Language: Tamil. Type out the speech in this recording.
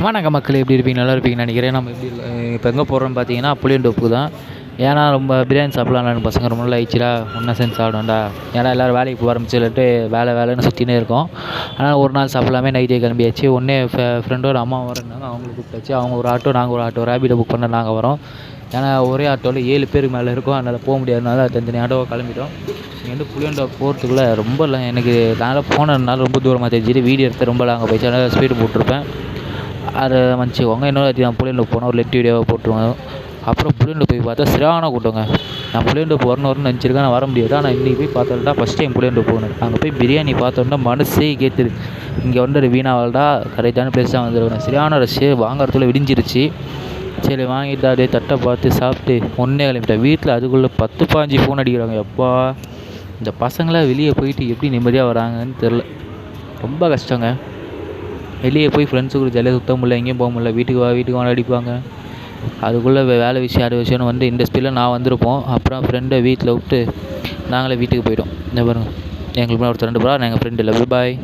வணக்கம் மக்கள், எப்படி இருப்பீங்க? நல்லா இருப்பீங்கன்னு நினைக்கிறேன். நம்ம எப்படி இப்போ எங்கே போகிறோம்னு பார்த்தீங்கன்னா புளியந்தோப்புக்கு தான். ஏன்னா ரொம்ப பிரியாணி சாப்பிட்லான்னு பசங்க ரொம்ப நாள் ஆயிடுச்சுடா, ஒன்றா சேர்ந்து சாப்பிடணும்டா. ஏன்னா எல்லோரும் வேலைக்கு போக ஆரம்பிச்சுட்டு வேலைன்னு சுற்றினே இருக்கோம். அதனால் ஒரு நாள் சாப்பிட்லாமே நைட்டே கிளம்பியாச்சு. ஒன்றே ஃப்ரெண்டோட அம்மா வரேன்னாங்க, அவங்களுக்கு கூப்பிட்டாச்சு. அவங்க ஒரு ஆட்டோ, நாங்கள் ஒரு ஆட்டோ, ரேபிடோ புக் பண்ண நாங்கள் வரோம். ஏன்னா ஒரே ஆட்டோவில் 7 பேருக்கு மேலே இருக்கும். அதனால் போக முடியாதனால தனித்தனி ஆட்டோவை கிளம்பிட்டோம். இங்கேருந்து புளியந்தோப்பு போகிறதுக்குள்ளே ரொம்ப எனக்கு நான் போனதுனால ரொம்ப தூரமாக தெரிஞ்சுட்டு வீடியோ எடுத்து ரொம்ப லாங்க போயிடுச்சு. அதனால் ஸ்பீடு போட்டிருப்பேன். அதை மன்னிச்சிக்கோங்க. இன்னொரு நான் புளியந்தோப்பு போனால் ஒரு லெட் வீடியோவை போட்டுருவேன். அப்புறம் புளியந்தோப்பு போய் பார்த்தா சரியான கூட்டங்க. நான் புளியந்தோப்பு வரணும்னு நினச்சிருக்கேன், நான் வர முடியாது. ஆனால் இன்றைக்கி போய் பார்த்தா ஃபஸ்ட் டைம் புளியந்தோப்பு போகணும். அங்கே போய் பிரியாணி பார்த்தோன்னா மனசே கேட்டுது. இங்கே வந்து வீணாவால்டா, கரெக்டான பிளேஸ் தான் வந்துருக்கேன். சரியான ரஷ்ஷு, வாங்குறதுக்குள்ளே விடிஞ்சிருச்சு. சரி வாங்கிட்டு அப்படியே தட்டை பார்த்து சாப்பிட்டு ஒன்றே கிளம்பிட்டேன். வீட்டில் அதுக்குள்ளே 10-15 ஃபோன் அடிக்கிறாங்க. எப்பா, இந்த பசங்களாம் வெளியே போயிட்டு எப்படி நிம்மதியாக வராங்கன்னு தெரில. ரொம்ப கஷ்டங்க. வெளியே போய் ஃப்ரெண்ட்ஸு கூட ஜாலியாக சுத்த முடியல, எங்கேயும் போக முடியல. வீட்டுக்கு வாங்க அடிப்பாங்க. அதுக்குள்ளே வேலை விஷயம் அது விஷயம்னு வந்து இந்த ஸ்பீடில் நான் வந்திருப்போம். அப்புறம் ஃப்ரெண்டை வீட்டில் விட்டு நாங்களே வீட்டுக்கு போய்ட்டோம். இந்த பாருங்க, எங்களுக்கு ஒருத்தர் 2 எங்கள் ஃப்ரெண்டு இல்லை. பாய்.